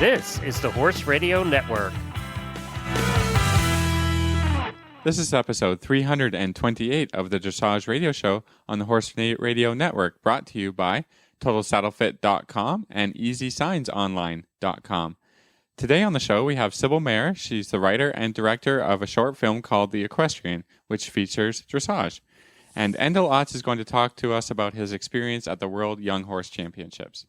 This is the Horse Radio Network. This is episode 328 of the Dressage Radio Show on the Horse Radio Network, brought to you by TotalSaddleFit.com and EasySignsOnline.com. Today on the show, we have Sybil Mayer. She's the writer and director of a short film called The Equestrian, which features dressage. And Endel is going to talk to us about his experience at the World Young Horse Championships.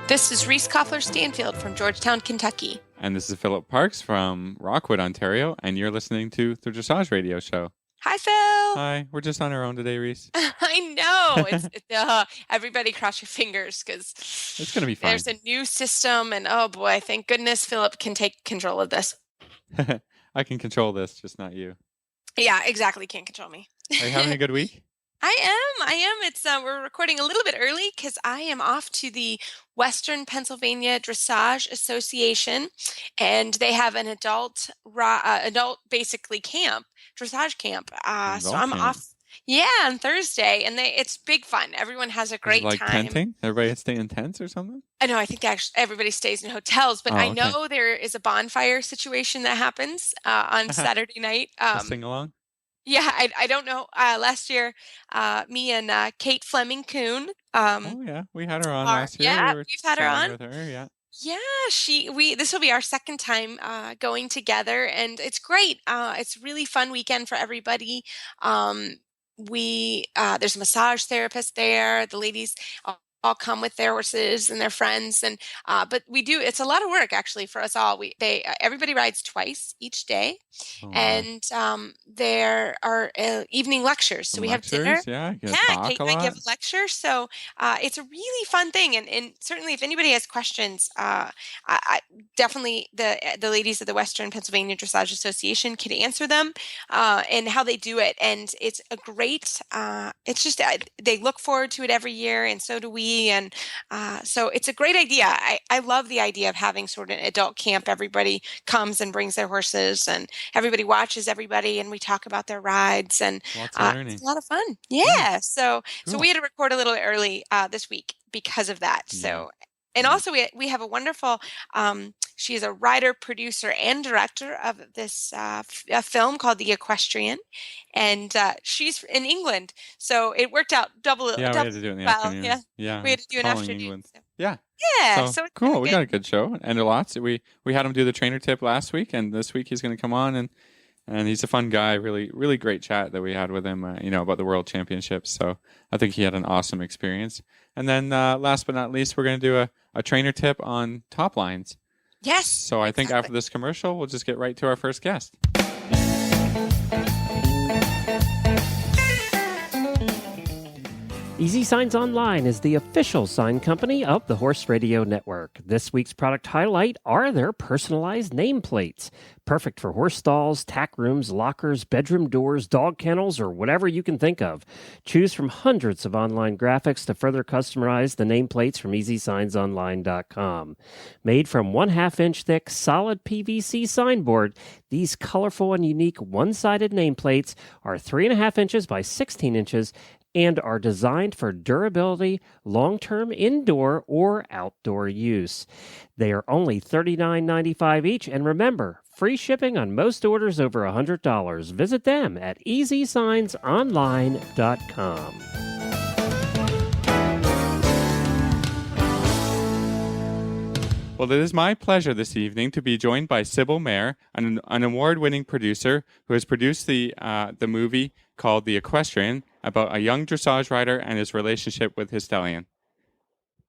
This is Reese Koffler-Stanfield from Georgetown, Kentucky. And this is Philip Parks from Rockwood, Ontario, and you're listening to the Dressage Radio Show. Hi, Phil. Hi. We're just on our own today, Reese. I know. Everybody cross your fingers because it's going to be fine. There's a new system, and oh boy, thank goodness Philip can take control of this. I can control this, just not you. Yeah, exactly. Can't control me. Are you having a good week? I am. It's we're recording a little bit early because I am off to the Western Pennsylvania Dressage Association, and they have an adult basically camp, dressage camp. So I'm off. Yeah, on Thursday, and it's big fun. Everyone has a great time. Tenting? Everybody stay in tents or something? I know. I think actually everybody stays in hotels, but I know there is a bonfire situation that happens on Saturday night. Sing along. Yeah, I don't know. Last year, me and Kate Fleming-Coon. We had her on last year. Yeah, we've had her on. With her, yeah. Yeah, this will be our second time going together, and it's great. It's a really fun weekend for everybody. There's a massage therapist there. The ladies all come with their horses and their friends, and but it's a lot of work actually for us all. Everybody rides twice each day, and there are evening lectures. So we have dinner. Kate and I give a lecture. So it's a really fun thing, and certainly if anybody has questions, I definitely the ladies of the Western Pennsylvania Dressage Association can answer them and how they do it. And it's a great. It's just they look forward to it every year, and so do we. And so it's a great idea. I love the idea of having sort of an adult camp. Everybody comes and brings their horses, and everybody watches everybody, and we talk about their rides, and it's a lot of fun. Yeah. So we had to record a little bit early this week because of that. Yeah. So. And also we have a wonderful, she is a writer, producer, and director of this a film called The Equestrian, and she's in England, so it worked out double. Yeah, we had to do it in the afternoon. Yeah, we had to do an afternoon. England. So. Yeah. So it's cool. We got a good show, and a lot. We had him do the trainer tip last week, and this week he's going to come on, and he's a fun guy. Really, really great chat that we had with him. About the World Championships. So I think he had an awesome experience. And then last but not least, we're going to do a trainer tip on top lines. Yes. So I think after this commercial, we'll just get right to our first guest. Easy Signs Online is the official sign company of the Horse Radio Network. This week's product highlight are their personalized nameplates. Perfect for horse stalls, tack rooms, lockers, bedroom doors, dog kennels, or whatever you can think of. Choose from hundreds of online graphics to further customize the nameplates from EasySignsOnline.com. Made from 1/2 inch thick solid PVC signboard, these colorful and unique one-sided nameplates are 3.5 inches by 16 inches and are designed for durability, long-term indoor or outdoor use. They are only $39.95 each, and remember, free shipping on most orders over $100. Visit them at EasySignsOnline.com. Well, it is my pleasure this evening to be joined by Sybil Mayer, an award-winning producer who has produced the movie called The Equestrian, about a young dressage rider and his relationship with his stallion.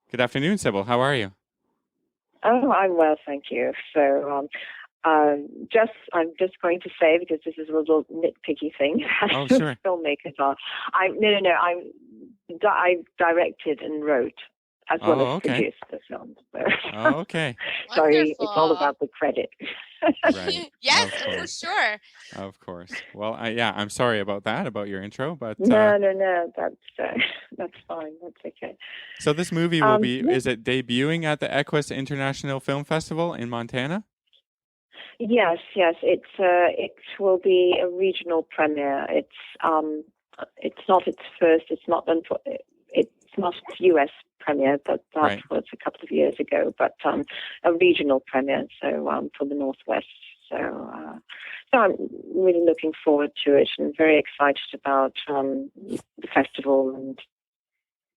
Good afternoon, Sybil. How are you? Oh, I'm well, thank you. So, I'm just going to say, because this is a little nitpicky thing, sure. Filmmakers are. I directed and wrote as well as okay. produce the film. So. Oh, okay. Sorry, it's all Wonderful. about the credit. Right. Yes, Of for course. sure. Of course. Well, I'm sorry about that, about your intro, but No, that's fine. That's okay. so this movie will be, Yeah. is it debuting at the Equus International Film Festival in Montana? Yes. It will be a regional premiere. It's not its first. It's not its U.S. premiere, but that Right. was a couple of years ago. But a regional premiere, so for the Northwest. So I'm really looking forward to it and very excited about the festival and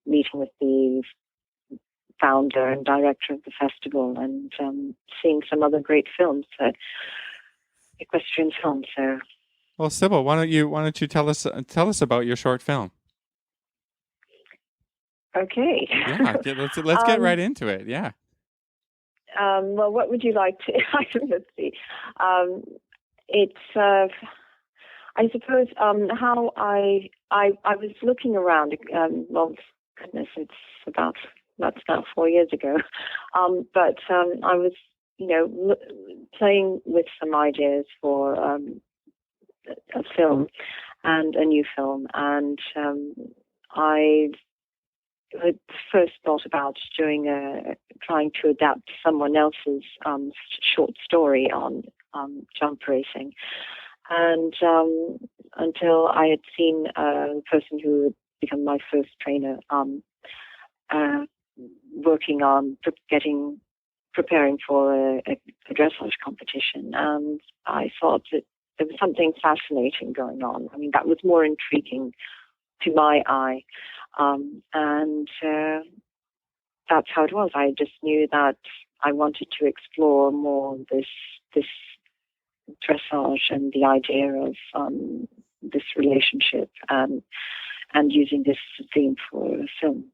meeting with the founder and director of the festival and seeing some other great films, equestrian films. So, Well, Sybil, why don't you tell us about your short film? okay. Yeah, let's get right Um, into it. Yeah. well, what would you like to? Let's see. It's. I suppose how I was looking around. Well, goodness, that's now 4 years ago. But I was, playing with some ideas for a film and a new film, and I had first thought about trying to adapt someone else's short story on jump racing. And until I had seen a person who had become my first trainer working on preparing for a dressage competition, and I thought that there was something fascinating going on. I mean, that was more intriguing to my eye, and that's how it was. I just knew that I wanted to explore more this dressage and the idea of this relationship and using this as a theme for a film.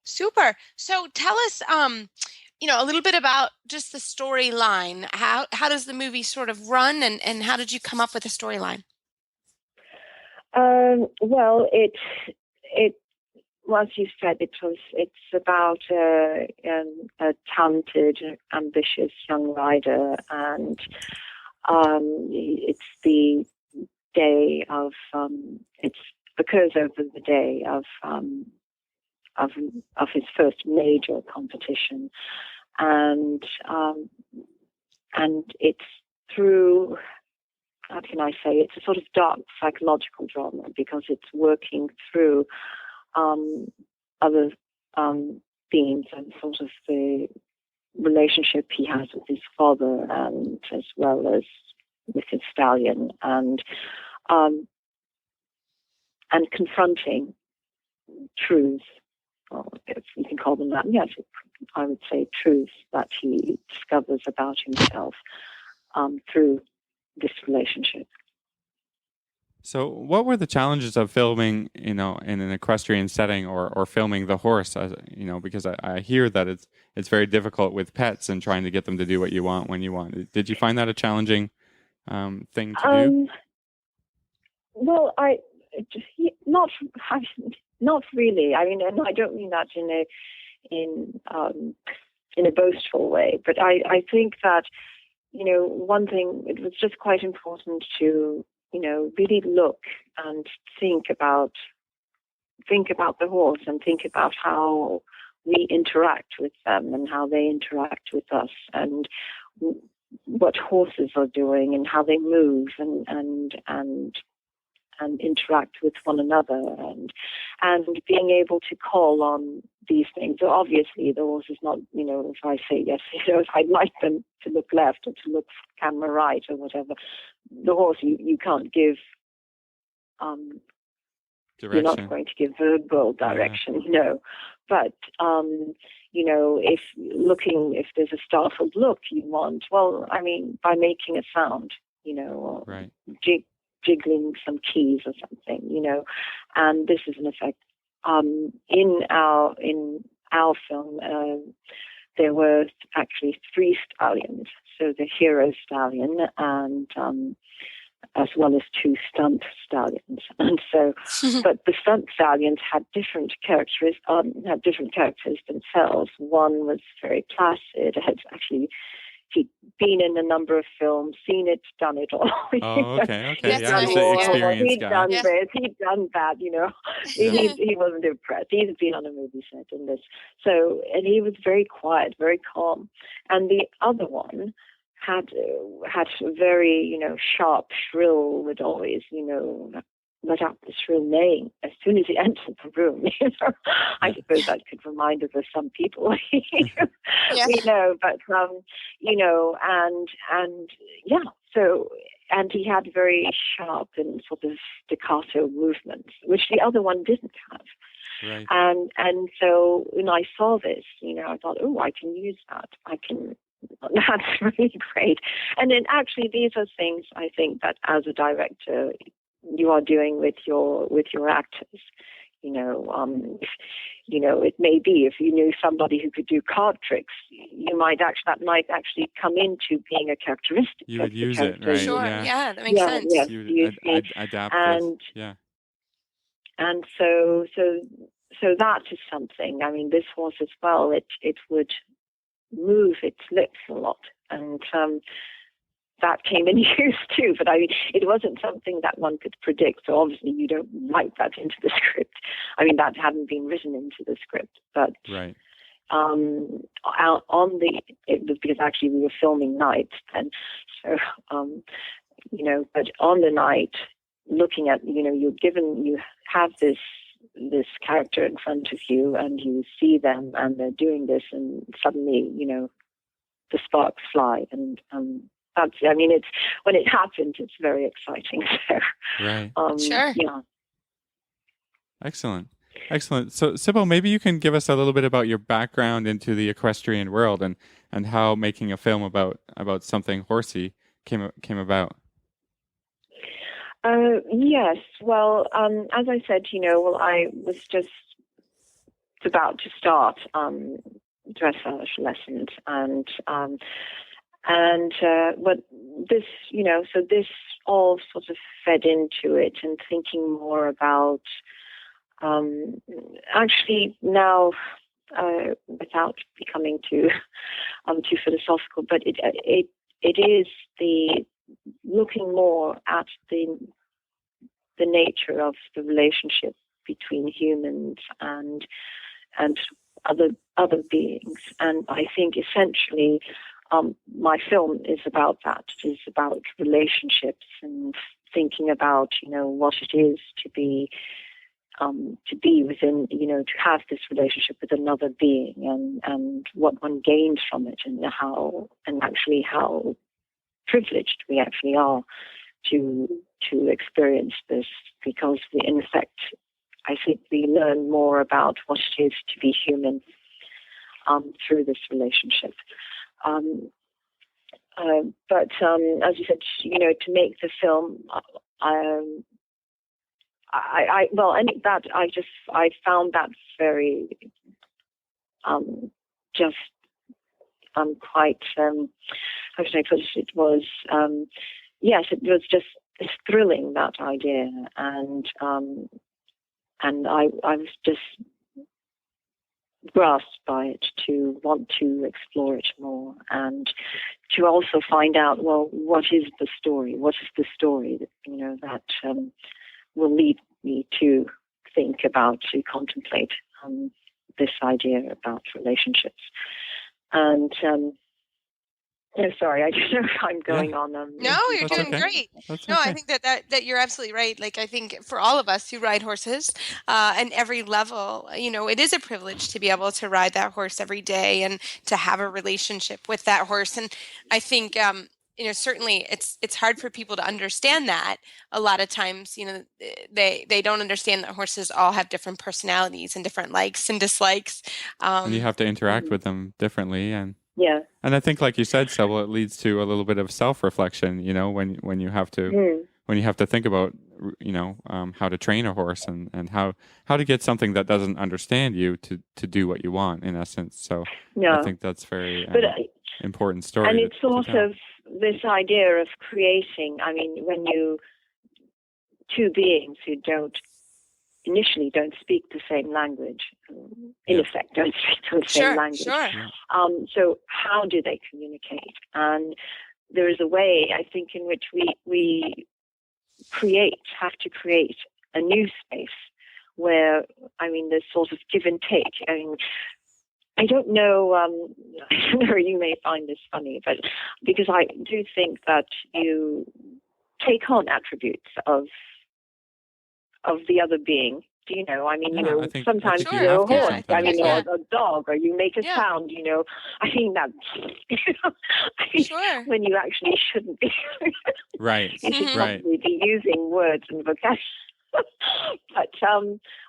Super. So tell us, a little bit about just the storyline. How does the movie sort of run, and how did you come up with the storyline? Well, it as you said, it's about a talented, ambitious young rider, and it's the day of it occurs over the day of his first major competition, and it's through, how can I say, it's a sort of dark psychological drama because it's working through other themes and sort of the relationship he has with his father and as well as with his stallion, and confronting truths, or if you can call them that. Yes, I would say truths that he discovers about himself through this relationship. So, what were the challenges of filming, in an equestrian setting, or filming the horse? Because I hear that it's very difficult with pets and trying to get them to do what you want when you want. Did you find that a challenging thing to do? Well, not really. I mean, and I don't mean that in a boastful way, but I think that one thing, it was just quite important to really look and think about the horse and think about how we interact with them and how they interact with us and what horses are doing and how they move and interact with one another and being able to call on these things. So obviously the horse is not, if I say yes, if I'd like them to look left or to look camera right or whatever, the horse you can't give Direction. You're not going to give verbal direction, no. But if there's a startled look you want, well, I mean, by making a sound, or Right. jiggling some keys or something, and this is an effect. In our film, there were actually 3 stallions. So the hero stallion and as well as 2 stunt stallions. And so, but the stunt stallions had different characters themselves. One was very placid, he'd been in a number of films, seen it, done it all. Oh, okay. That's Yeah, he's nice. an Yeah. experienced He'd guy. done Yeah. this, he'd done that, he wasn't impressed. He'd been on a movie set and this. So, and he was very quiet, very calm. And the other one had a very, sharp, shrill, would always, let out the shrill neighing as soon as he entered the room. I suppose that could remind us of some people. Yeah. We know, but and yeah. So, and he had very sharp and sort of staccato movements, which the other one didn't have. Right. And so when I saw this, I thought, oh, I can use that. That's really great. And then actually, these are things I think that as a director you are doing with your actors. It may be if you knew somebody who could do card tricks, that might actually come into being a characteristic. You would of the use it, character. right? Sure. Yeah. Yeah, that makes sense. Yes, You would you see. adapt And this. Yeah. and so that is something. I mean, this horse as well. It would move its lips a lot, and that came in use too. But I mean, it wasn't something that one could predict. So obviously, you don't write that into the script. I mean, that hadn't been written into the script, but Right. because actually we were filming nights then, so but on the night, looking at you have this character in front of you, and you see them, and they're doing this, and suddenly the sparks fly, and it's when it happens, it's very exciting. So Right. Sure. Yeah. Excellent. So, Sybil, maybe you can give us a little bit about your background into the equestrian world and how making a film about something horsey came about. Yes. Well, as I said, I was just about to start dressage lessons, but this, so this all sort of fed into it, and thinking more about actually now, without becoming too philosophical, but it is the looking more at the nature of the relationship between humans and other beings. And I think essentially my film is about that. It is about relationships and thinking about what it is to be within, to have this relationship with another being, and what one gains from it, and how privileged we actually are to experience this, because in effect, I think we learn more about what it is to be human through this relationship. But as you said, to make the film, I found that very quite how should I put it? It was yes, it was just thrilling, that idea, and I was just grasped by it to want to explore it more, and to also find out, well, what is the story? What is the story that will lead me to think about, to contemplate this idea about relationships. And sorry, I don't know if I'm going on. No, you're That's doing okay. great. That's No, okay. I think that you're absolutely right. Like, I think for all of us who ride horses, and every level, it is a privilege to be able to ride that horse every day and to have a relationship with that horse. And I think, certainly it's hard for people to understand that. A lot of times, they don't understand that horses all have different personalities and different likes and dislikes. And you have to interact with them differently, and Yeah. I think, like you said, Sybil, it leads to a little bit of self-reflection. When you have to think about how to train a horse, and how to get something that doesn't understand you to do what you want, in essence. So Yeah. I think that's very But important story. and it's to sort tell. of this idea of creating, I mean, when two beings who initially don't speak the same language, in effect, don't speak the same language. Sure. So how do they communicate? And there is a way, I think, in which we have to create a new space where, I mean, there's sort of give and take. I mean, I don't know, you may find this funny, but because I do think that you take on attributes of the other being. Do you know? I mean, sometimes you're a horse, or a dog, or you make a sound, I think that, when you actually shouldn't be. Right. You should probably be using words and vocabulary. But,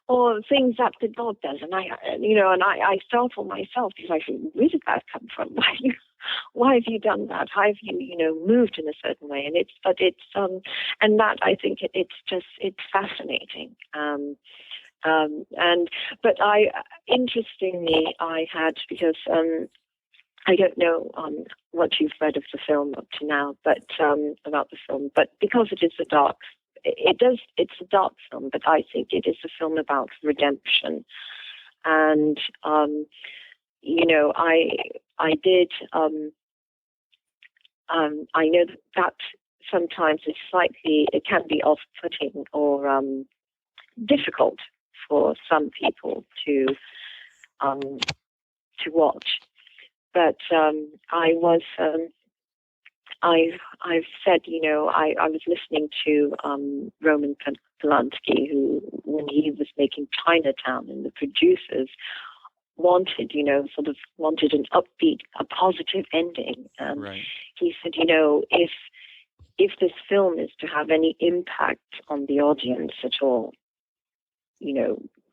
or things that the dog does. And I startle myself because I think, where did that come from? Why have you done that? How have you, moved in a certain way? And and that I think it's fascinating. But interestingly, I had, because, I don't know what you've read of the film up to now, but about the film. But because it's a dark film, but I think it is a film about redemption. And I did. I know that sometimes it can be off-putting or difficult for some people to watch. But I've said, I was listening to Roman Polanski, who, when he was making Chinatown, and the producers wanted an upbeat, a positive ending. He said, if this film is to have any impact on the audience at all,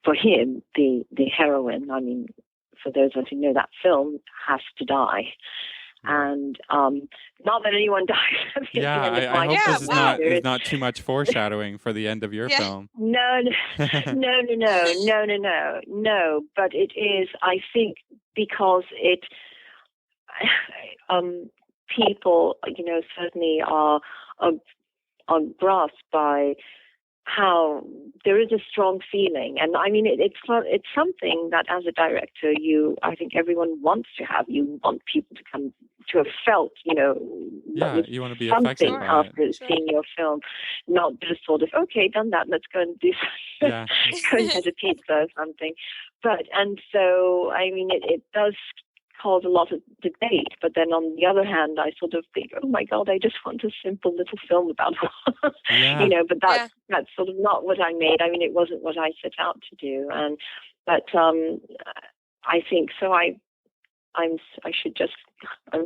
for him, the heroine, I mean, for those of us who know that film, has to die. And not that anyone dies at the end of my I hope this is not too much foreshadowing for the end of your film. No. But it is, I think, because people, certainly are grasped by how there is a strong feeling. And I mean, it's something that as a director, I think everyone wants to have. You want people to have felt, you want to be affected by after seeing your film, not just sort of, okay, done that, let's go and do go and get a pizza or something. And so, I mean, it does cause a lot of debate, but then on the other hand, I sort of think, oh my God, I just want a simple little film about but that's sort of not what I made. I mean, it wasn't what I set out to do. But I think so. I'm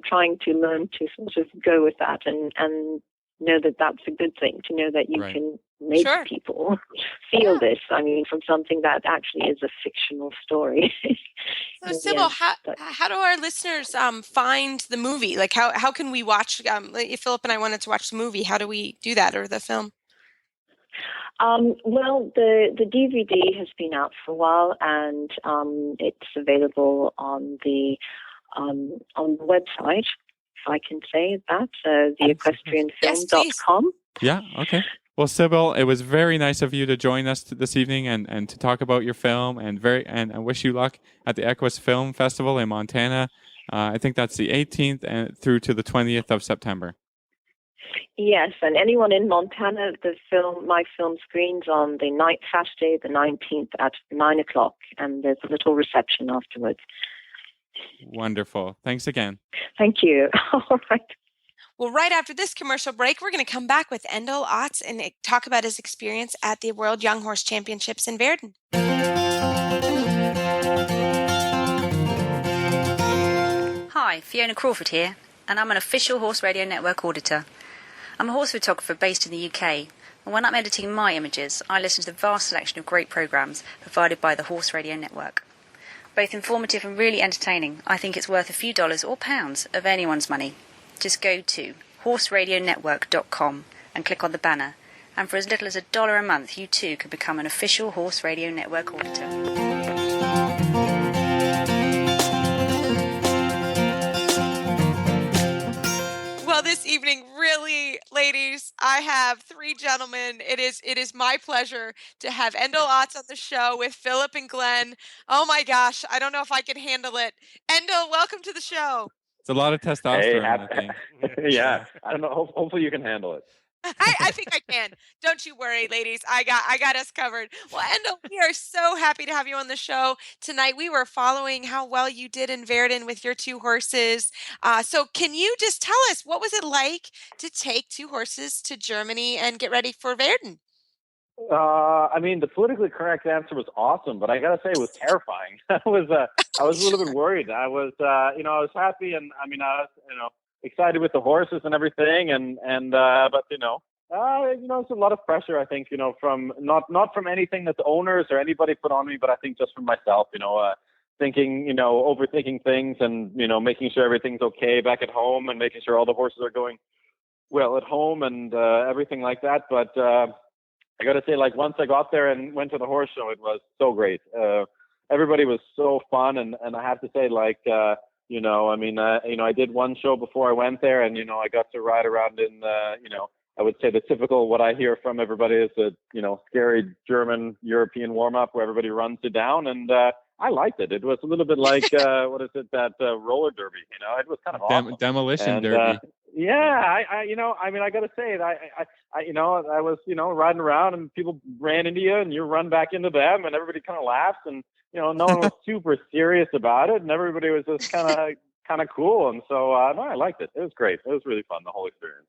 trying to learn to sort of go with that and know that that's a good thing, to know that you can make people feel this. I mean, from something that actually is a fictional story. So, Sybil, how do our listeners find the movie? Like, how can we watch? If Philip and I wanted to watch the movie, how do we do that, or the film? Well, the DVD has been out for a while, and it's available on the website, if I can say that, theequestrianfilm.com. Yeah, okay. Well, Sybil, it was very nice of you to join us this evening and to talk about your film, and I wish you luck at the Equus Film Festival in Montana. I think that's the 18th and through to the 20th of September. Yes, and anyone in Montana, my film screens on the Saturday, the 19th at 9:00, and there's a little reception afterwards. Wonderful. Thanks again. Thank you. All right. Well, right after this commercial break, we're going to come back with Endel Otts and talk about his experience at the World Young Horse Championships in Verden. Hi, Fiona Crawford here, and I'm an official Horse Radio Network auditor. I'm a horse photographer based in the UK, and when I'm editing my images, I listen to the vast selection of great programmes provided by the Horse Radio Network. Both informative and really entertaining, I think it's worth a few dollars or pounds of anyone's money. Just go to horseradionetwork.com and click on the banner, and for as little as $1 a month, you too can become an official Horse Radio Network auditor. Well, this evening I have three gentlemen. It is my pleasure to have Endel Otts on the show with Philip and Glenn. Oh my gosh, I don't know if I can handle it. Endel, welcome to the show. It's a lot of testosterone, I think. Yeah, I don't know. Hopefully you can handle it. I think I can. Don't you worry, ladies. I got us covered. Well, Endel, we are so happy to have you on the show tonight. We were following how well you did in Verden with your two horses. So can you just tell us what was it like to take two horses to Germany and get ready for Verden? I mean, the politically correct answer was awesome, but I gotta say it was terrifying. I was a little bit worried. I was happy, and I mean, I was, excited with the horses and everything, but it's a lot of pressure. I think, from not from anything that the owners or anybody put on me, but I think just from myself. Thinking, overthinking things, and making sure everything's okay back at home, and making sure all the horses are going well at home, and everything like that. But I got to say, like, once I got there and went to the horse show, it was so great. Everybody was so fun, and I have to say, like, I did one show before I went there, and I got to ride around in, I would say the typical, what I hear from everybody is a, scary German European warm up where everybody runs you down, and I liked it. It was a little bit like that roller derby. It was kind of awesome. Demolition derby. I got to say it. I was, riding around, and people ran into you, and you run back into them, and everybody kind of laughs, and no one was super serious about it, and everybody was just kind of cool, and so no, I liked it. It was great. It was really fun, the whole experience.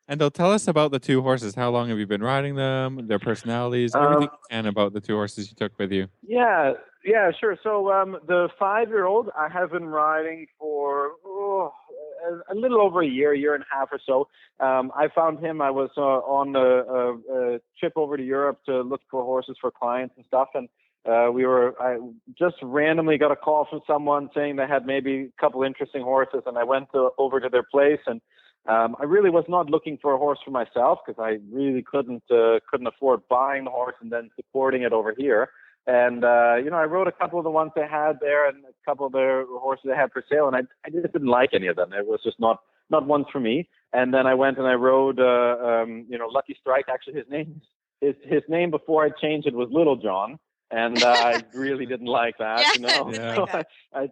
And they'll tell us about the two horses. How long have you been riding them? Their personalities, everything you can about the two horses you took with you. Yeah, sure. So the 5-year-old I have been riding for a little over a year and a half or so. I found him. I was on a trip over to Europe to look for horses for clients and stuff, and I just randomly got a call from someone saying they had maybe a couple interesting horses, and I went over to their place, and I really was not looking for a horse for myself because I really couldn't afford buying the horse and then supporting it over here. And I rode a couple of the ones they had there and a couple of the horses they had for sale, and I just didn't like any of them. It was just not ones for me. And then I went and I rode Lucky Strike. Actually, his name before I changed it was Little John. And I really didn't like that, Yeah. So I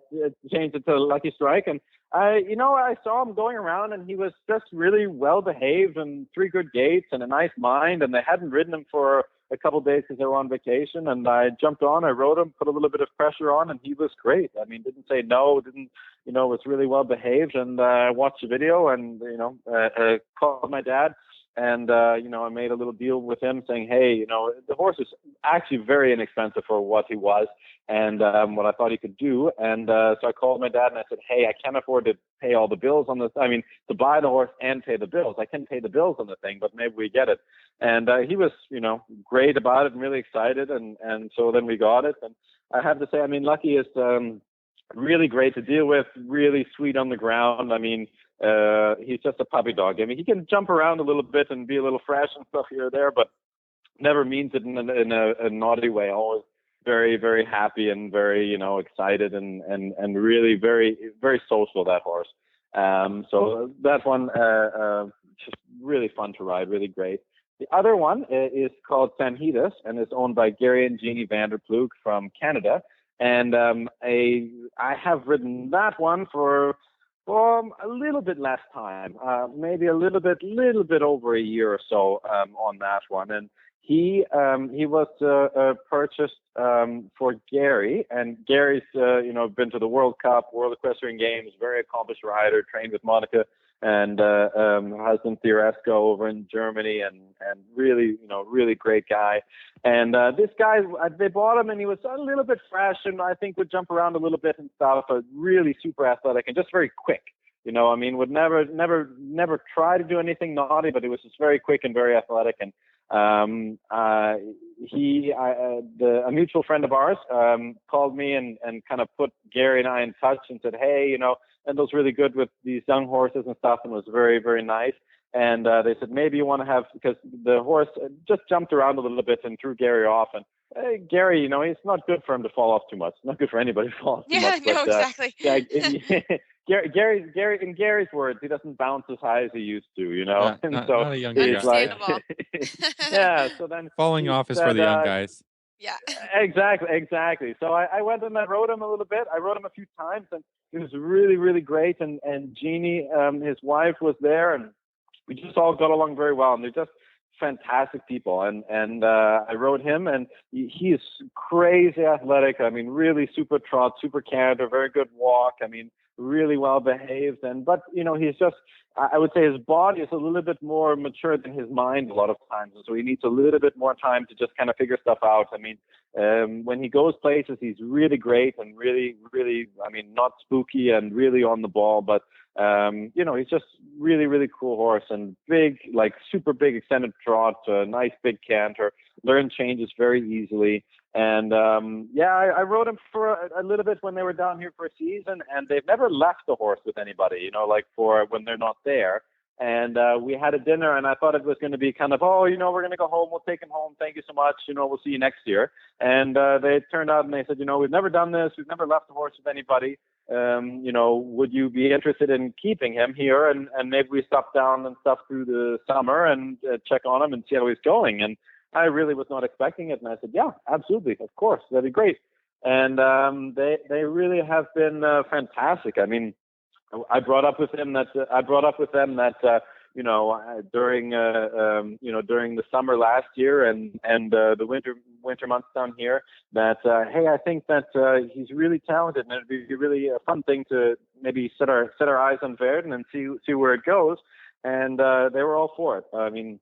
changed it to Lucky Strike, and I saw him going around, and he was just really well behaved and 3 good gaits and a nice mind, and they hadn't ridden him for a couple of days because they were on vacation, and I jumped on, I rode him, put a little bit of pressure on, and he was great. I mean, didn't say no, was really well behaved, and I watched the video, and called my dad. And, I made a little deal with him saying, hey, the horse is actually very inexpensive for what he was and what I thought he could do. And so I called my dad and I said, hey, I can't afford to pay all the bills on this. I mean, to buy the horse and pay the bills. I can pay the bills on the thing, but maybe we get it. And he was, great about it and really excited. And so then we got it. And I have to say, I mean, Lucky is really great to deal with, really sweet on the ground. I mean, he's just a puppy dog. I mean, he can jump around a little bit and be a little fresh and stuff here or there, but never means it in a naughty way. Always very, very happy and very, excited and really very, very social, that horse. So that one, just really fun to ride, really great. The other one is called Sanhitas and is owned by Gary and Jeannie Vanderploeg from Canada. And I have ridden that one for a little bit less time, maybe a little bit over a year or so on that one. And he was purchased for Gary, and Gary's been to the World Cup, World Equestrian Games, very accomplished rider, trained with Monica and husband Theoresco over in Germany, and really really great guy. And this guy, they bought him, and he was a little bit fresh, and I think would jump around a little bit and stuff, but really super athletic and just very quick. Would never try to do anything naughty, but he was just very quick and very athletic. And a mutual friend of ours called me and kind of put Gary and I in touch and said, hey, Endel's really good with these young horses and stuff, and was very, very nice. And they said, maybe you want to have, because the horse just jumped around a little bit and threw Gary off. And Gary, it's not good for him to fall off too much. It's not good for anybody to fall off too much. Yeah, no, exactly. In Gary's words, he doesn't bounce as high as he used to, and so not a younger he's guy. Understandable. yeah. So then Falling off is for the young guys. Yeah. Exactly. So I went and I rode him a little bit. I rode him a few times, and he was really, really great. And Jeannie, his wife, was there, and we just all got along very well. And they're just fantastic people. And I rode him, and he is crazy athletic. I mean, really super trot, super canter, very good walk. I mean, really well behaved. But he's just, I would say his body is a little bit more mature than his mind a lot of times. And so he needs a little bit more time to just kind of figure stuff out. I mean, when he goes places, he's really great and really, really, I mean, not spooky and really on the ball, but he's just really, really cool horse and big, like super big extended trot, nice big canter, learn changes very easily. And I rode him for a little bit when they were down here for a season, and they've never left the horse with anybody, like for when they're not there. And we had a dinner, and I thought it was going to be kind of, we're going to go home. We'll take him home. Thank you so much. We'll see you next year. And they turned out and they said, we've never done this. We've never left the horse with anybody. Would you be interested in keeping him here? And maybe we stop down and stuff through the summer and check on him and see how he's going. And I really was not expecting it. And I said, yeah, absolutely. Of course. That'd be great. And they really have been fantastic. I mean, I brought up with them that during the summer last year and the winter months down here that hey, I think that he's really talented, and it'd be really a fun thing to maybe set our eyes on Verden and see where it goes. And they were all for it. I mean,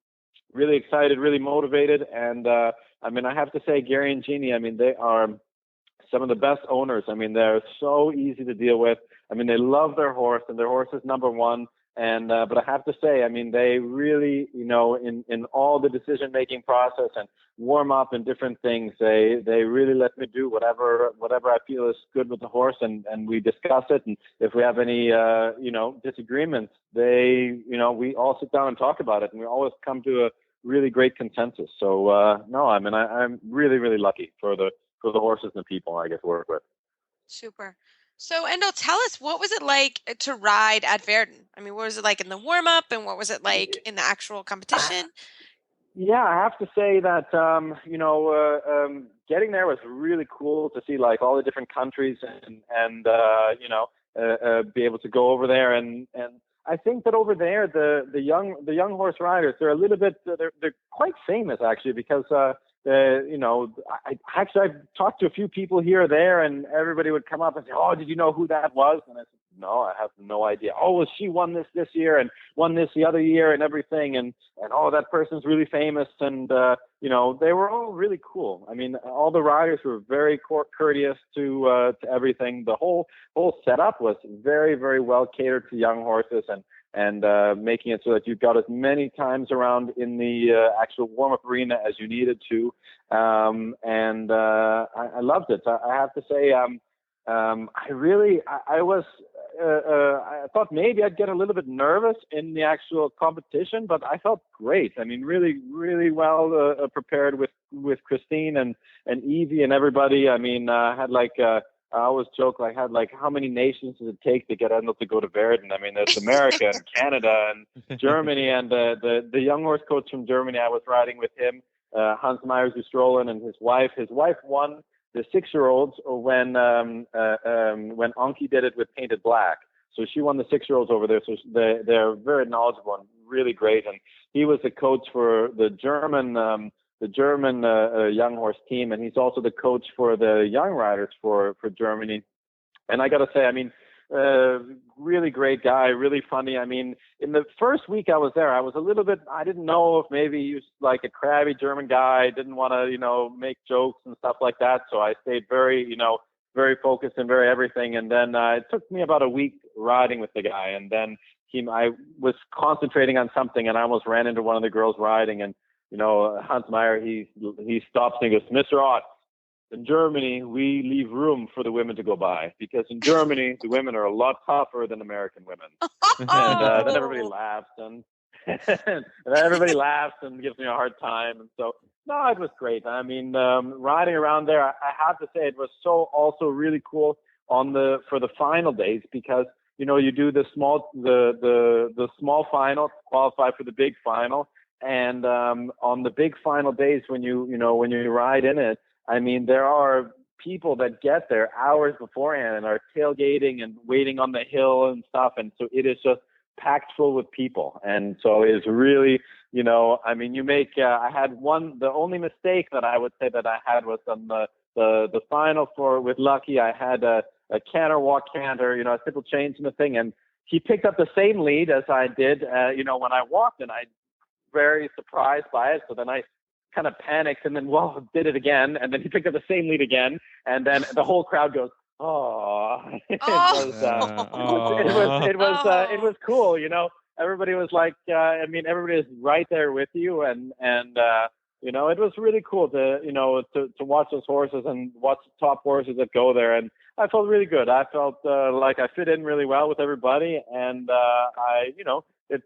really excited, really motivated, and I mean, I have to say, Gary and Jeannie, I mean, they are some of the best owners. I mean, they're so easy to deal with. I mean, they love their horse, and their horse is number one. And but I have to say, I mean, they really, in all the decision-making process and warm up and different things, they really let me do whatever I feel is good with the horse, and we discuss it. And if we have any, disagreements, we all sit down and talk about it, and we always come to a really great consensus. So no, I mean, I'm really, really lucky for the horses and the people I get to work with. Super. So, Endel, tell us, what was it like to ride at Verden? I mean, what was it like in the warm-up, and what was it like in the actual competition? Yeah, I have to say that, getting there was really cool to see like all the different countries and be able to go over there. And I think that over there, the young horse riders, they're a little bit, they're quite famous actually, because, I've talked to a few people here or there, and everybody would come up and say, "Oh, did you know who that was?" And I said, "No, I have no idea." "Oh, well, she won this year and won this the other year and everything." And oh, that person's really famous. And, they were all really cool. I mean, all the riders were very courteous to everything. The whole setup was very, very well catered to young horses, and making it so that you got as many times around in the actual warm-up arena as you needed to. I loved it. I have to say, I thought maybe I'd get a little bit nervous in the actual competition, but I felt great. I mean, really, really well prepared with Christine and Evie and everybody. I mean, I had I always joke, I had how many nations does it take to get Endel to go to Verden? I mean, there's America and Canada and Germany, and the young horse coach from Germany, I was riding with him, Hans Meyer-Zustrollen, and his wife. His wife won the 6-year-olds when Anki did it with Painted Black. So she won the 6-year-olds over there. So they're very knowledgeable and really great. And he was the coach for the German young horse team, and he's also the coach for the young riders for Germany. And I got to say, I mean, really great guy, really funny. I mean, in the first week I was there, I was a little bit, I didn't know if maybe he was like a crabby German guy, didn't want to, make jokes and stuff like that. So I stayed very, very focused and very everything. And then it took me about a week riding with the guy. And then I was concentrating on something, and I almost ran into one of the girls riding. And, Hans Meyer, he stops and he goes, "Mr. Ott, in Germany, we leave room for the women to go by, because in Germany, the women are a lot tougher than American women." And then everybody laughs, and gives me a hard time. And so, no, it was great. I mean, riding around there, I have to say it was also really cool for the final days, because you do the small final, qualify for the big final. And on the big final days, when you ride in it, I mean, there are people that get there hours beforehand and are tailgating and waiting on the hill and stuff. And so it is just packed full with people. And so it's really, I mean, I had the only mistake that I would say that I had was on the final with Lucky. I had a canter, walk canter, a simple change in the thing. And he picked up the same lead as I did, when I walked, and I very surprised by it. So then I kind of panicked and then, did it again. And then he picked up the same lead again. And then the whole crowd goes, oh, it was cool. Everybody was like, everybody is right there with you. And it was really cool to watch those horses and watch the top horses that go there. And I felt really good. I felt like I fit in really well with everybody. And it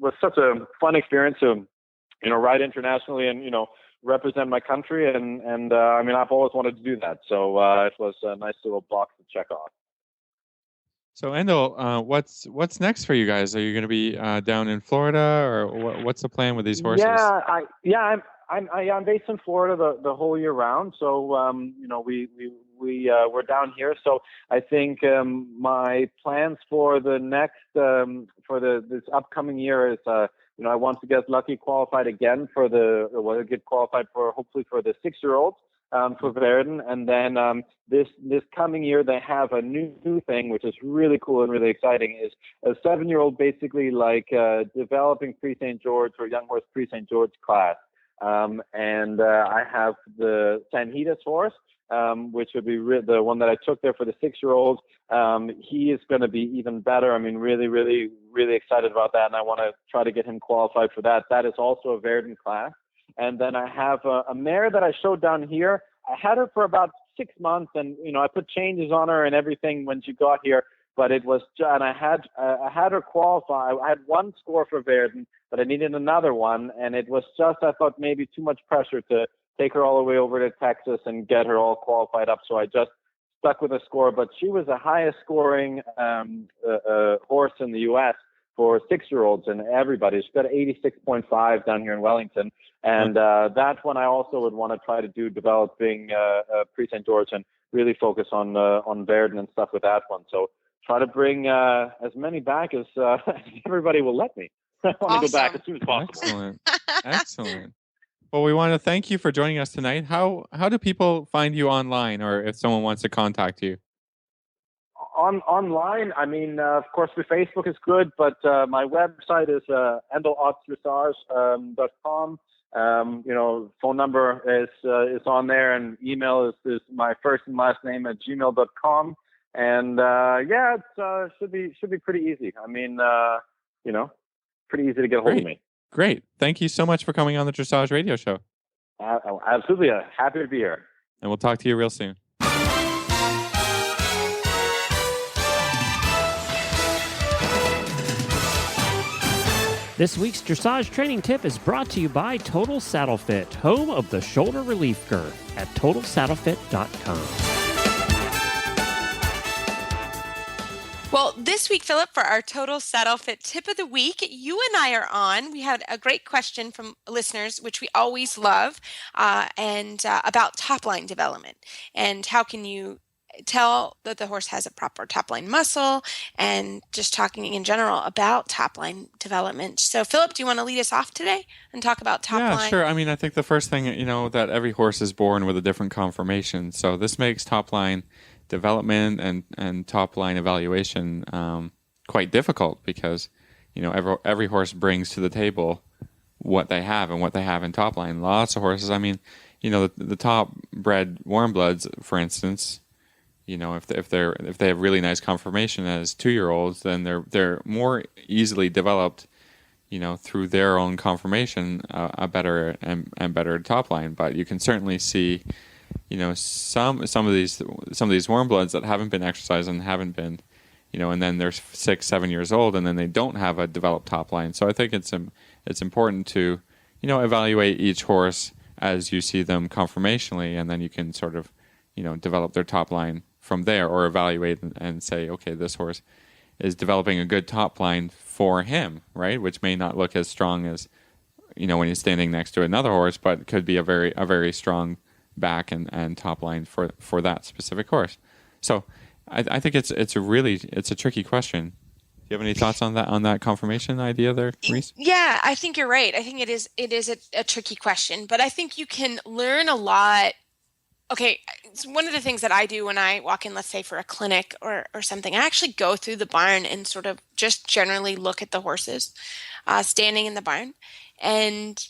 was such a fun experience to, ride internationally and, represent my country. And I've always wanted to do that. So it was a nice little box to check off. So Endel, what's next for you guys? Are you going to be down in Florida, or what's the plan with these horses? I'm based in Florida the whole year round. So we're down here. So I think my plans for the next this upcoming year is I want to get Lucky qualified again get qualified hopefully for the 6-year-olds. For Verden, and then this coming year they have a new thing which is really cool and really exciting. Is a 7-year-old basically like developing Prix St. George or Young Horse Prix St. George class, and I have the Sanhitas horse, which would be the one that I took there for the 6-year-olds. He is going to be even better. I mean, really, really, really excited about that, and I want to try to get him qualified for that. That is also a Verden class. And then I have a mare that I showed down here. I had her for about 6 months, and I put changes on her and everything when she got here. But it was, and I had her qualify. I had one score for Verden, but I needed another one, and it was just, I thought, maybe too much pressure to take her all the way over to Texas and get her all qualified up. So I just stuck with a score. But she was the highest scoring horse in the U.S. for 6-year-olds and everybody. She's got 86.5 down here in Wellington. And that one I also would want to try to do, developing Prix St. George, and really focus on Verden and stuff with that one. So try to bring as many back as everybody will let me. I want to go back as soon as possible. Excellent. Well, we want to thank you for joining us tonight. How do people find you online, or if someone wants to contact you? Online, of course, the Facebook is good, but my website is endel.dressage.com. Phone number is on there, and email is my first and last name at gmail.com. And it should be pretty easy. Pretty easy to get a hold of me. Great. Thank you so much for coming on the Dressage Radio Show. Absolutely. Happy to be here. And we'll talk to you real soon. This week's Dressage Training Tip is brought to you by Total Saddle Fit, home of the shoulder relief girth at TotalSaddleFit.com. Well, this week, Philip, for our Total Saddle Fit Tip of the Week, you and I are on. We had a great question from listeners, which we always love, and about top line development. And how can you tell that the horse has a proper top line muscle, and just talking in general about top line development. So, Philip, do you want to lead us off today and talk about top line? Yeah, sure. I think the first thing, that every horse is born with a different conformation. So this makes top line development and top line evaluation quite difficult, because, every horse brings to the table what they have and what they have in top line. Lots of horses, the top bred warm bloods, for instance, if they have really nice conformation as 2-year-olds, then they're more easily developed, through their own conformation, a better and better top line. But you can certainly see, some of these warm bloods that haven't been exercised and haven't been, and then they're 6-7 years old, and then they don't have a developed top line. So I think it's important to, evaluate each horse as you see them conformationally, and then you can sort of, develop their top line from there, or evaluate and say, okay, this horse is developing a good top line for him, right? Which may not look as strong as, when he's standing next to another horse, but could be a very strong back and top line for that specific horse. So I think it's a tricky question. Do you have any thoughts on that confirmation idea there, Reese? Yeah, I think you're right. I think it is a tricky question, but I think you can learn a lot. Okay, it's one of the things that I do when I walk in, let's say for a clinic or something, I actually go through the barn and sort of just generally look at the horses standing in the barn. And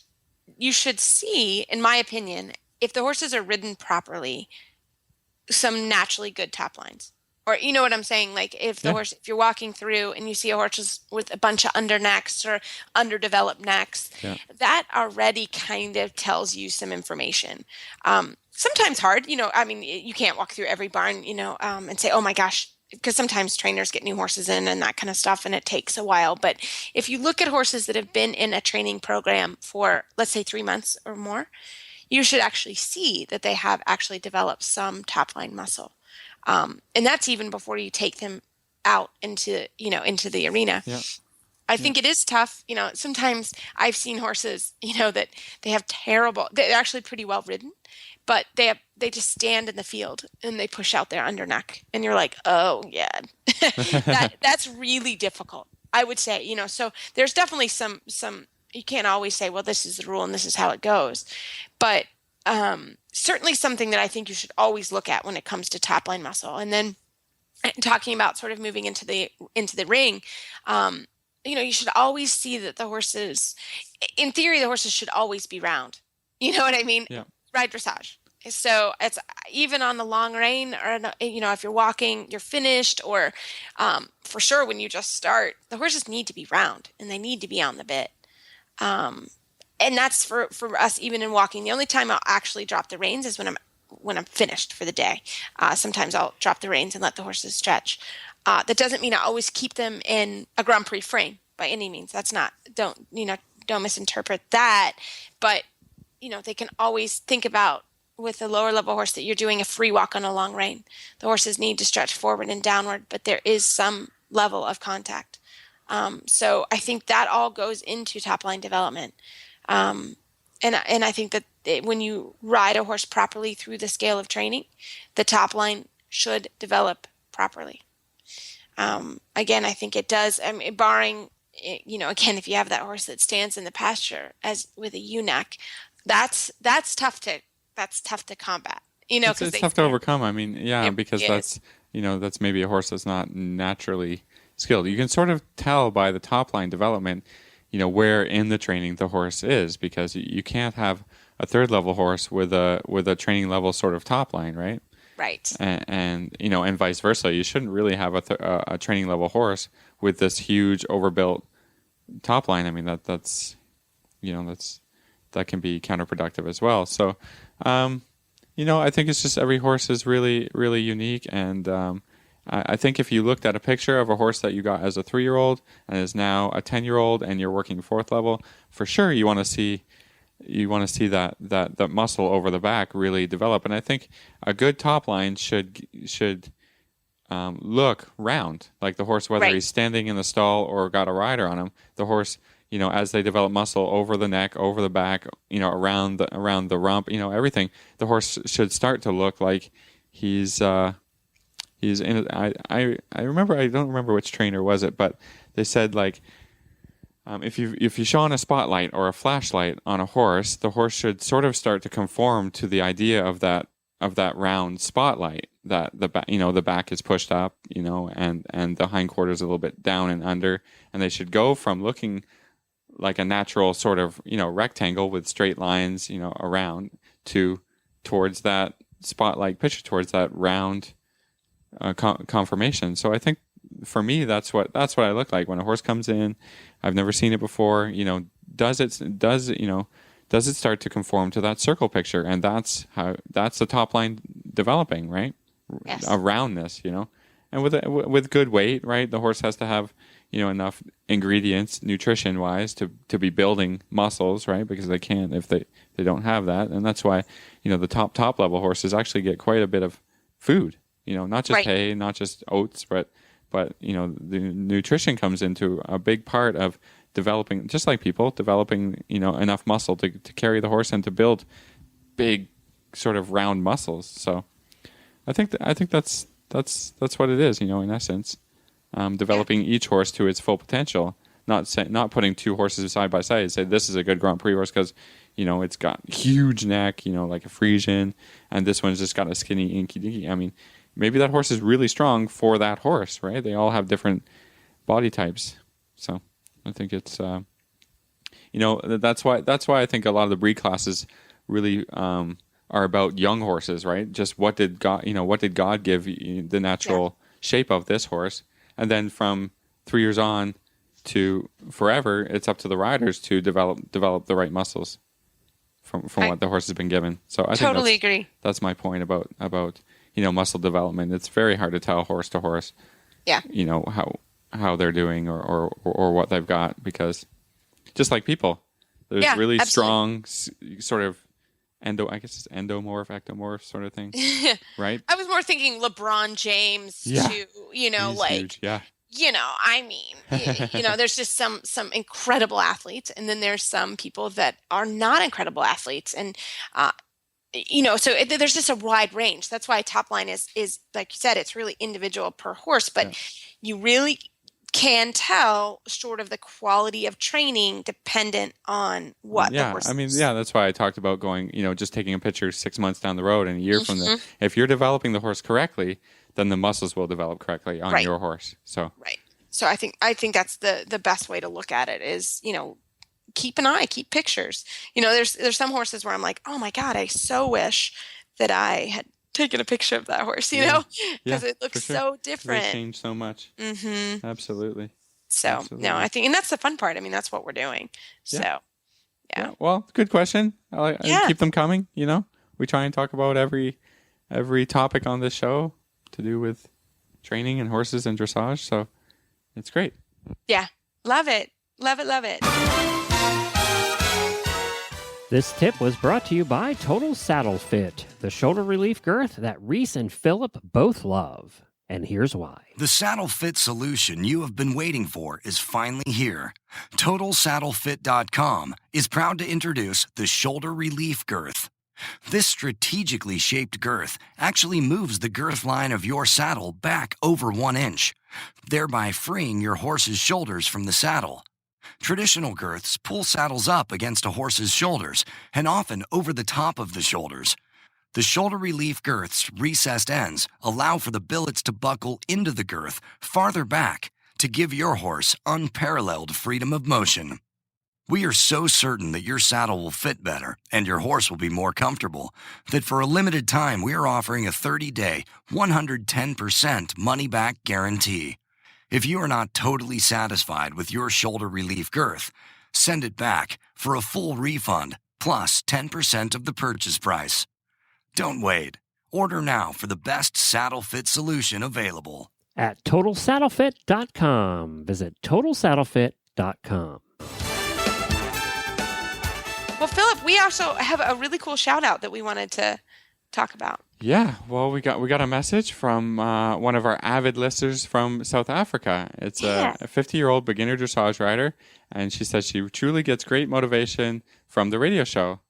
you should see, in my opinion, if the horses are ridden properly, some naturally good top lines. Or you know what I'm saying? Like if if you're walking through and you see a horse with a bunch of undernecks or underdeveloped necks, that already kind of tells you some information. Sometimes hard, I mean, you can't walk through every barn, and say, oh my gosh, because sometimes trainers get new horses in and that kind of stuff, and it takes a while. But if you look at horses that have been in a training program for, let's say, 3 months or more, you should actually see that they have actually developed some top line muscle. And that's even before you take them out into the arena. Yeah. I think it is tough. Sometimes I've seen horses, that they're actually pretty well ridden, but they just stand in the field and they push out their underneck. And you're like, oh yeah, that's really difficult, I would say, so there's definitely some, you can't always say, well, this is the rule and this is how it goes. But certainly something that I think you should always look at when it comes to top line muscle. And then talking about sort of moving into the ring, you should always see that the horses, in theory, the horses should always be round. You know what I mean? Yeah. Ride dressage. So it's even on the long rein, or if you're walking, you're finished, or for sure when you just start, the horses need to be round and they need to be on the bit. And that's for us, even in walking. The only time I'll actually drop the reins is when I'm finished for the day. Sometimes I'll drop the reins and let the horses stretch. That doesn't mean I always keep them in a Grand Prix frame by any means. That's not, don't misinterpret that. But, they can always think about with a lower level horse that you're doing a free walk on a long rein. The horses need to stretch forward and downward, but there is some level of contact. So I think that all goes into top line development. And I think that when you ride a horse properly through the scale of training, the top line should develop properly. Again, I think it does. I mean, barring, again, if you have that horse that stands in the pasture as with a ewe-neck, that's tough to combat. It's tough to overcome. I mean, because that's maybe a horse that's not naturally skilled. You can sort of tell by the top line development, where in the training the horse is, because you can't have a third level horse with a training level sort of top line, right? Right. And vice versa. You shouldn't really have a training level horse with this huge overbuilt top line. I mean, that can be counterproductive as well. So, I think it's just every horse is really, really unique. And I think if you looked at a picture of a horse that you got as a 3-year-old and is now a 10-year-old and you're working 4th level, for sure you want to see that muscle over the back really develop. And I think a good top line should look round, like the horse, whether he's standing in the stall or got a rider on him. The horse, as they develop muscle over the neck, over the back, around the rump, everything, the horse should start to look like he's in. I remember, I don't remember which trainer was it, but they said like, if you shone a spotlight or a flashlight on a horse, the horse should sort of start to conform to the idea of that round spotlight, that the back is pushed up, and the hindquarters a little bit down and under, and they should go from looking like a natural sort of rectangle with straight lines around towards that spotlight picture, towards that round conformation. So I think for me, that's what I look like when a horse comes in. I've never seen it before. Does it start to conform to that circle picture? And that's the top line developing, right? Yes. A roundness, and with good weight, right? The horse has to have, enough ingredients, nutrition wise, to be building muscles, right? Because they can't if they don't have that. And that's why, the top level horses actually get quite a bit of food, not just hay, not just oats, but But the nutrition comes into a big part of developing, just like people, developing enough muscle to carry the horse and to build big sort of round muscles. So I think that's what it is, in essence. Developing each horse to its full potential, not putting two horses side by side and say this is a good Grand Prix horse because it's got huge neck, like a Frisian, and this one's just got a skinny inky dinky. I mean, maybe that horse is really strong for that horse, right? They all have different body types. So I think it's that's why I think a lot of the breed classes really are about young horses, right? Just what did God give the natural shape of this horse, and then from 3 years on to forever, it's up to the riders to develop the right muscles from what the horse has been given. So I totally think agree. That's my point about muscle development. It's very hard to tell horse to horse. Yeah. How they're doing or what they've got, because just like people, there's really strong sort of endomorph, ectomorph sort of thing, right? I was more thinking LeBron James to, He's huge. Yeah. I mean, there's just some incredible athletes, and then there's some people that are not incredible athletes. And, so there's just a wide range. That's why top line is like you said, it's really individual per horse, but you really can tell sort of the quality of training dependent on what the horse is. That's why I talked about going, just taking a picture 6 months down the road and a year from there. If you're developing the horse correctly, then the muscles will develop correctly on your horse. So So I think that's the best way to look at it is, keep an eye, keep pictures. There's some horses where I'm like, oh my God, I so wish that I had taken a picture of that horse, because it looks so different. They change so much. Mm-hmm. Absolutely. So Absolutely. no, I think, and that's the fun part. I mean, that's what we're doing. So yeah. Well, good question. I keep them coming. We try and talk about every topic on this show to do with training and horses and dressage. So it's great. Yeah. Love it. Love it. Love it. This tip was brought to you by Total Saddle Fit, the shoulder relief girth that Reese and Philip both love. And here's why. The saddle fit solution you have been waiting for is finally here. TotalSaddleFit.com is proud to introduce the shoulder relief girth. This strategically shaped girth actually moves the girth line of your saddle back over 1 inch, thereby freeing your horse's shoulders from the saddle. Traditional girths pull saddles up against a horse's shoulders and often over the top of the shoulders. The shoulder relief girth's recessed ends allow for the billets to buckle into the girth farther back to give your horse unparalleled freedom of motion. We are so certain that your saddle will fit better and your horse will be more comfortable that for a limited time we are offering a 30-day, 110% money-back guarantee. If you are not totally satisfied with your shoulder relief girth, send it back for a full refund plus 10% of the purchase price. Don't wait. Order now for the best saddle fit solution available. At TotalSaddleFit.com. Visit TotalSaddleFit.com. Well, Philip, we also have a really cool shout out that we wanted to talk about. Yeah, well, we got a message from one of our avid listeners from South Africa. It's a 50-year-old beginner dressage rider, and she says she truly gets great motivation from the radio show.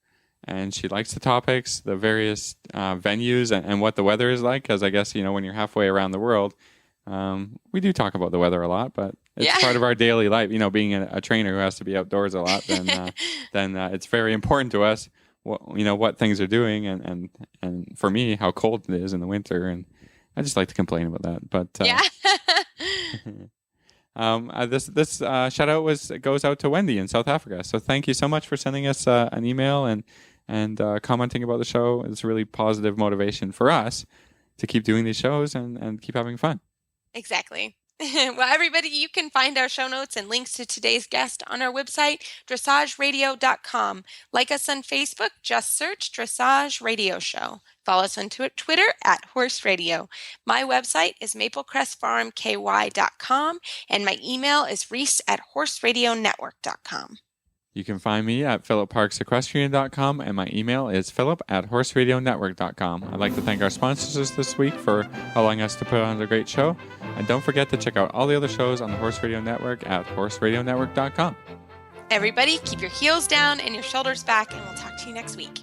And she likes the topics, the various venues, and what the weather is like, because I guess, when you're halfway around the world, we do talk about the weather a lot, but it's part of our daily life. Being a trainer who has to be outdoors a lot, then it's very important to us what things are doing, and for me, how cold it is in the winter. And I just like to complain about that. But this shout out goes out to Wendy in South Africa. So thank you so much for sending us an email and commenting about the show. It's really positive motivation for us to keep doing these shows and keep having fun. Exactly. Well, everybody, you can find our show notes and links to today's guest on our website, dressageradio.com. Like us on Facebook, just search Dressage Radio Show. Follow us on Twitter at Horse Radio. My website is maplecrestfarmky.com, and my email is reese@horseradionetwork.com. You can find me at philipparksequestrian.com, and my email is philip@horseradionetwork.com. I'd like to thank our sponsors this week for allowing us to put on a great show. And don't forget to check out all the other shows on the Horse Radio Network at horseradionetwork.com. Everybody, keep your heels down and your shoulders back, and we'll talk to you next week.